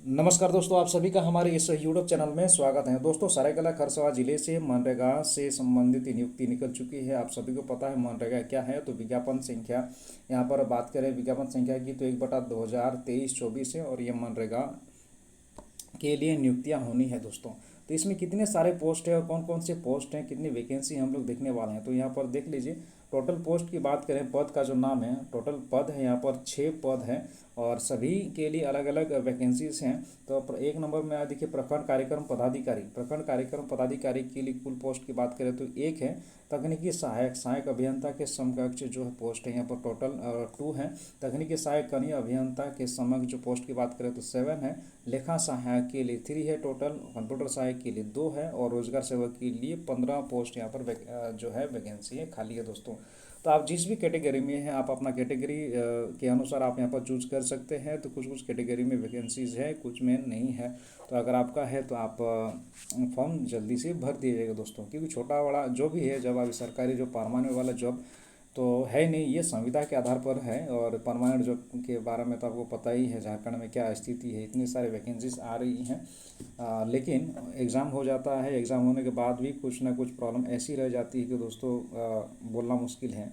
नमस्कार दोस्तों, आप सभी का हमारे इस यूट्यूब चैनल में स्वागत है। दोस्तों, सरायकेला खरसावां जिले से मनरेगा से संबंधित नियुक्ति निकल चुकी है। आप सभी को पता है मनरेगा क्या है। तो विज्ञापन संख्या, यहाँ पर बात करें विज्ञापन संख्या की, तो 1/2023-24 है और ये मनरेगा के लिए नियुक्तियां होनी है दोस्तों। तो इसमें कितने सारे पोस्ट हैं और कौन कौन से पोस्ट हैं, कितनी वैकेंसी हम लोग देखने वाले हैं। तो यहाँ पर देख लीजिए, टोटल पोस्ट की बात करें, पद का जो नाम है, टोटल पद है यहाँ पर 6 पद हैं और सभी के लिए अलग अलग वैकेंसीज हैं। तो एक नंबर में देखिए, प्रखंड कार्यक्रम पदाधिकारी। प्रखंड कार्यक्रम पदाधिकारी के लिए कुल पोस्ट की बात करें तो एक है। तकनीकी सहायक, सहायक अभियंता के समकक्ष जो है पोस्ट है यहाँ पर टोटल 2 हैं। तकनीकी सहायक कनीय अभियंता के समकक्ष जो पोस्ट की बात करें तो 7 है। लेखा सहायक के लिए 3 है टोटल। कंप्यूटर सहायक के लिए 2 है और रोजगार सेवक के लिए 15 पोस्ट यहाँ पर जो है वैकेंसी है, खाली है दोस्तों। तो आप जिस भी कैटेगरी में हैं, आप अपना कैटेगरी के अनुसार आप यहाँ पर चूज कर सकते हैं। तो कुछ कुछ कैटेगरी में वैकेंसीज है, कुछ में नहीं है। तो अगर आपका है तो आप फॉर्म जल्दी से भर दीजिएगा दोस्तों, क्योंकि छोटा बड़ा जो भी है, जब अभी सरकारी जो परमानेंट वाला जॉब तो है नहीं, ये संविदा के आधार पर है। और परमानेंट जॉब के बारे में तो आपको पता ही है झारखंड में क्या स्थिति है, इतनी सारी वैकेंसीज आ रही हैं। लेकिन एग्ज़ाम हो जाता है, एग्ज़ाम होने के बाद भी कुछ ना कुछ प्रॉब्लम ऐसी रह जाती है कि दोस्तों बोलना मुश्किल है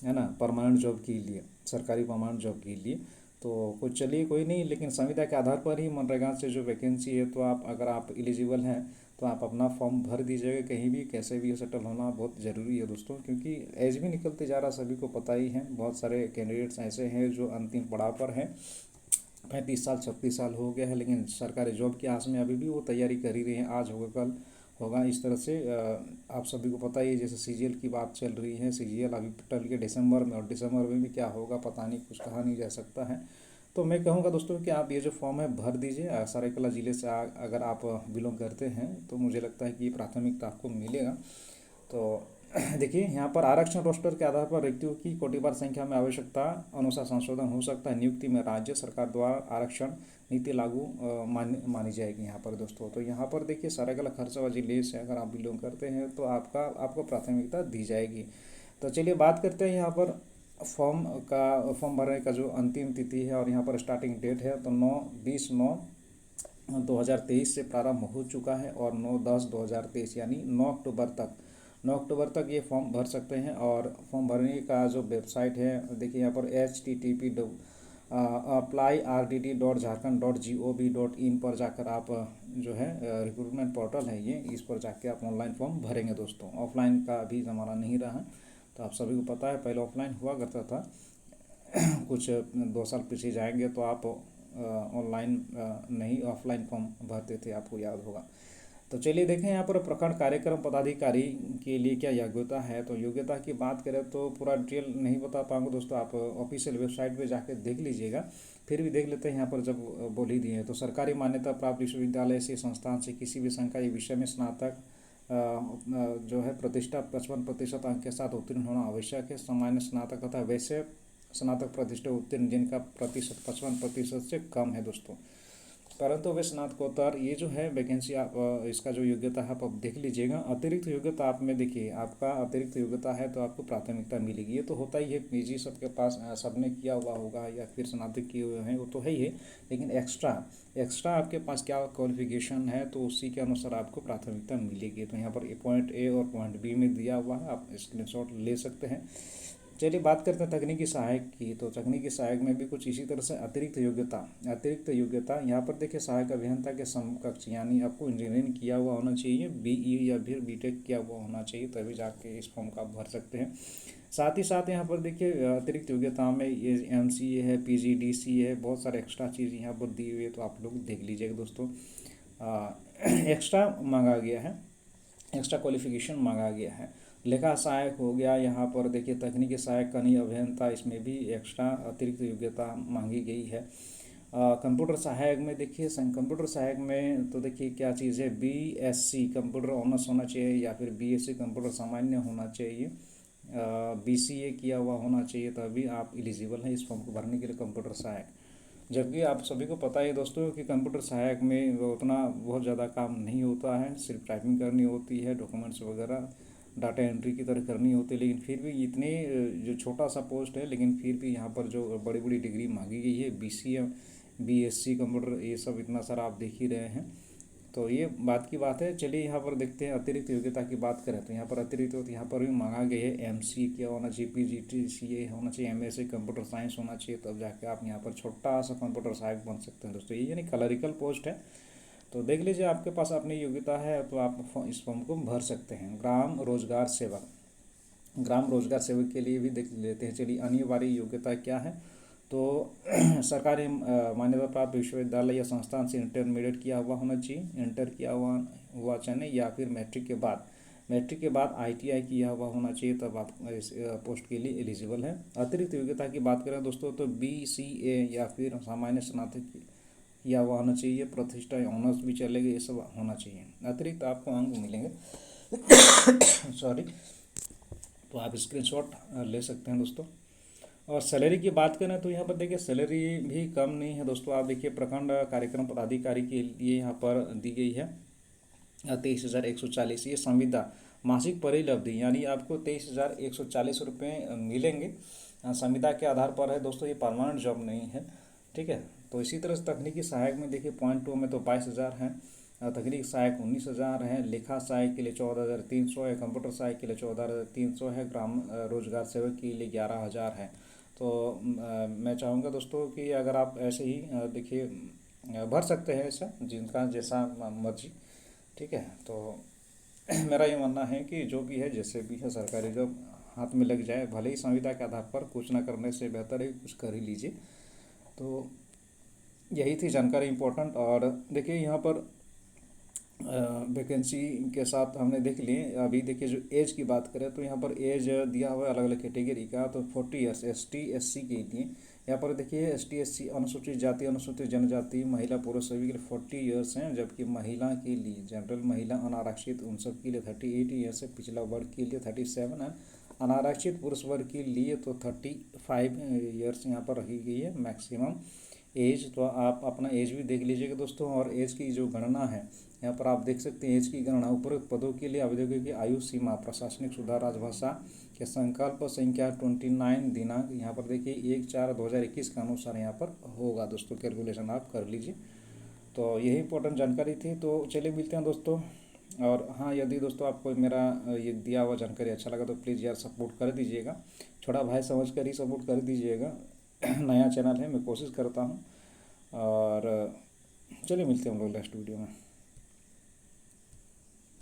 ना, परमानेंट जॉब के लिए, सरकारी परमानेंट जॉब के लिए। तो कुछ चलिए कोई नहीं, लेकिन संविदा के आधार पर ही मनरेगा से जो वैकेंसी है, तो आप अगर आप एलिजिबल हैं तो आप अपना फॉर्म भर दीजिएगा। कहीं भी कैसे भी सेटल होना बहुत ज़रूरी है दोस्तों, क्योंकि एज भी निकलते जा रहा, सभी को पता ही है। बहुत सारे कैंडिडेट्स ऐसे हैं जो अंतिम पड़ाव पर हैं, 35 साल 36 साल हो गया है, लेकिन सरकारी जॉब की आस में अभी भी वो तैयारी कर ही रहे हैं। आज होगा कल होगा, इस तरह से आप सभी को पता ही है। जैसे सीजीएल की बात चल रही है, सीजीएल अभी टल के दिसंबर में, और दिसंबर में भी क्या होगा पता नहीं, कुछ कहा नहीं जा सकता है। तो मैं कहूँगा दोस्तों कि आप ये जो फॉर्म है भर दीजिए। सरायकेला ज़िले से अगर आप बिलोंग करते हैं तो मुझे लगता है कि ये प्राथमिकता आपको मिलेगा। तो देखिए, यहाँ पर आरक्षण रोस्टर के आधार पर व्यक्तियों की कोटिवार संख्या में आवश्यकता अनुसार संशोधन हो सकता है। नियुक्ति में राज्य सरकार द्वारा आरक्षण नीति लागू मानी जाएगी यहाँ पर दोस्तों। तो यहाँ पर देखिए, सरायकेला खरसावां जिले से अगर आप बिलोंग करते हैं तो आपको प्राथमिकता दी जाएगी। तो चलिए बात करते हैं यहाँ पर फॉर्म भरने का जो अंतिम तिथि है और यहाँ पर स्टार्टिंग डेट है। तो 9/20/2023 से प्रारंभ हो चुका है और 9/10/2023 यानी 9 अक्टूबर तक ये फॉर्म भर सकते हैं। और फॉर्म भरने का जो वेबसाइट है, देखिए यहाँ पर http://apply.rdt.jharkhand.gov.in पर जाकर आप जो है रिक्रूटमेंट पोर्टल है ये, इस पर जाके आप ऑनलाइन फॉर्म भरेंगे दोस्तों। ऑफलाइन का अभी ज़माना नहीं रहा, तो आप सभी को पता है पहले ऑफलाइन हुआ करता था। कुछ 2 साल पीछे जाएंगे तो आप ऑनलाइन नहीं, ऑफलाइन फॉर्म भरते थे, आपको याद होगा। तो चलिए देखें यहाँ पर प्रखंड कार्यक्रम पदाधिकारी के लिए क्या योग्यता है। तो योग्यता की बात करें तो पूरा डिटेल नहीं बता पाऊंगा दोस्तों, आप ऑफिशियल वेबसाइट पे जाके देख लीजिएगा। फिर भी देख लेते हैं यहाँ पर, जब बोल ही दिए हैं। तो सरकारी मान्यता प्राप्त विश्वविद्यालय से, संस्थान से किसी भी संकाय विषय में स्नातक जो है प्रतिष्ठा 55% अंक के साथ उत्तीर्ण होना आवश्यक है। सामान्य स्नातक तथा वैसे स्नातक प्रतिष्ठा उत्तीर्ण जिनका प्रतिशत 55% से कम है दोस्तों। परंतु वे स्नातकोत्तर ये जो है वैकेंसी, आप इसका जो योग्यता है आप देख लीजिएगा। अतिरिक्त योग्यता आप में देखिए, आपका अतिरिक्त योग्यता है तो आपको प्राथमिकता मिलेगी। ये तो होता ही है, पीजी सबके पास सबने किया हुआ होगा या फिर स्नातक किए हुए हैं, वो तो है ही है। लेकिन एक्स्ट्रा आपके पास क्या क्वालिफिकेशन है, तो उसी के अनुसार आपको प्राथमिकता मिलेगी। तो यहाँ पर पॉइंट ए और पॉइंट बी में दिया हुआ है, आप स्क्रीनशॉट ले सकते हैं। चलिए बात करते हैं तकनीकी सहायक की। तो तकनीकी सहायक में भी कुछ इसी तरह से अतिरिक्त योग्यता यहाँ पर देखिए, सहायक अभियंता के समकक्ष, यानी आपको इंजीनियरिंग किया हुआ होना चाहिए, बीई या फिर बीटेक किया हुआ होना चाहिए, तभी जाके इस फॉर्म का आप भर सकते हैं। साथ ही साथ यहाँ पर देखिए, अतिरिक्त योग्यता में ये एमसीए है, पीजीडीसी है, बहुत सारे एक्स्ट्रा चीज़ यहाँ पर दी हुई है, तो आप लोग देख लीजिएगा दोस्तों। एक्स्ट्रा मांगा गया है, एक्स्ट्रा क्वालिफिकेशन मांगा गया है। लेखा सहायक हो गया, यहाँ पर देखिए तकनीकी सहायक कनीय अभियंता, इसमें भी एक्स्ट्रा अतिरिक्त योग्यता मांगी गई है। कंप्यूटर सहायक में देखिए, कंप्यूटर सहायक में तो देखिए क्या चीज़ है, बीएससी कंप्यूटर ऑनर्स होना चाहिए या फिर बीएससी कंप्यूटर सामान्य होना चाहिए, बीसीए किया हुआ होना चाहिए, तभी आप एलिजिबल हैं इस फॉर्म को भरने के लिए कंप्यूटर सहायक। जबकि आप सभी को पता है दोस्तों कि कंप्यूटर सहायक में वो उतना बहुत ज़्यादा काम नहीं होता है, सिर्फ टाइपिंग करनी होती है, डॉक्यूमेंट्स वगैरह डाटा एंट्री की तरह करनी होती है। लेकिन फिर भी इतने जो छोटा सा पोस्ट है, लेकिन फिर भी यहाँ पर जो बड़ी बड़ी डिग्री मांगी गई है, बीसीए BSc कंप्यूटर, ये सब इतना सारा आप देख ही रहे हैं। तो ये बात की बात है। चलिए यहाँ पर देखते हैं अतिरिक्त योग्यता की बात करें तो यहाँ पर अतिरिक्त योग्यता यहाँ पर भी मांगा गया है। MC क्या होना चाहिए, PGT CA होना चाहिए, MSc कंप्यूटर साइंस होना चाहिए, तब जाके आप यहाँ पर छोटा सा कंप्यूटर सहायक बन सकते हैं दोस्तों। ये यानी क्लरिकल पोस्ट है। तो देख लीजिए आपके पास अपनी योग्यता है तो आप इस फॉर्म को भर सकते हैं। ग्राम रोजगार सेवक, ग्राम रोजगार सेवक के लिए भी देख लेते हैं। चलिए अनिवार्य योग्यता क्या है, तो सरकारी मान्यता प्राप्त विश्वविद्यालय या संस्थान से इंटरमीडिएट किया हुआ होना चाहिए, इंटर किया हुआ चाहिए, या फिर मैट्रिक के बाद ITI किया हुआ होना चाहिए, तब आप इस पोस्ट के लिए एलिजिबल है। अतिरिक्त योग्यता की बात करें दोस्तों तो BCA या फिर सामान्य स्नातक किया हुआ होना चाहिए, प्रतिष्ठा ऑनर्स भी चलेगा, ये सब होना चाहिए। अतिरिक्त आपको अंक मिलेंगे सॉरी, तो आप स्क्रीनशॉट ले सकते हैं दोस्तों। और सैलरी की बात करें तो यहाँ पर देखिए सैलरी भी कम नहीं है दोस्तों। आप देखिए प्रखंड कार्यक्रम पदाधिकारी के लिए यहाँ पर दी गई है 23,140। ये संविदा मासिक परिलब्धि यानी आपको 23,140 रुपये मिलेंगे, संविदा के आधार पर है दोस्तों। ये परमानेंट जॉब नहीं है, ठीक है। तो इसी तरह से तकनीकी सहायक में देखिए पॉइंट 2 में तो 22,000 हैं, तकनीकी सहायक 19,000 है, लेखा सहायक के लिए 14,300 है, कंप्यूटर सहायक के लिए 14,300 है, ग्राम रोजगार सेवक के लिए 11,000 है। तो मैं चाहूँगा दोस्तों कि अगर आप ऐसे ही देखिए भर सकते हैं ऐसा, जिनका जैसा मर्जी, ठीक है। तो मेरा ये मानना है कि जो भी है जैसे भी है सरकारी जॉब हाथ में लग जाए, भले ही संविदा के आधार पर, कुछ ना करने से बेहतर है कुछ कर ही लीजिए। तो यही थी जानकारी इम्पोर्टेंट। और देखिए यहाँ पर वैकेंसी के साथ हमने देख लिए। अभी देखिए जो एज की बात करें तो यहाँ पर एज दिया हुआ है अलग अलग कैटेगरी का। तो 40 ईयर्स ST SC के लिए यहाँ पर देखिए ST SC अनुसूचित जाति अनुसूचित जनजाति महिला पुरुष सभी के लिए 40 ईयर्स हैं, जबकि महिला के लिए जनरल महिला अनारक्षित उन सब के लिए 38 ईयर्स है, पिछला वर्ग के लिए 37 है, अनारक्षित पुरुष वर्ग के लिए तो 35 ईयर्स यहाँ पर रखी गई है मैक्सिमम एज। तो आप अपना एज भी देख लीजिएगा दोस्तों। और एज की जो गणना है यहाँ पर आप देख सकते हैं, एज की गणना उपरोक्त पदों के लिए आवेदकों की आयु सीमा प्रशासनिक सुधार राजभाषा के संकल्प संख्या 29 दिनांक यहाँ पर देखिए 1/4/2021 के अनुसार यहाँ पर होगा दोस्तों। कैलकुलेशन आप कर लीजिए। तो यही इंपॉर्टेंट जानकारी थी। तो चलिए मिलते हैं दोस्तों। और हाँ, यदि दोस्तों आपको मेरा ये दिया हुआ जानकारी अच्छा लगा तो प्लीज़ यार सपोर्ट कर दीजिएगा, छोटा भाई समझ कर ही सपोर्ट कर दीजिएगा। नया चैनल है, मैं कोशिश करता हूँ। और चलिए मिलते हैं हम लोग नेक्स्ट वीडियो में।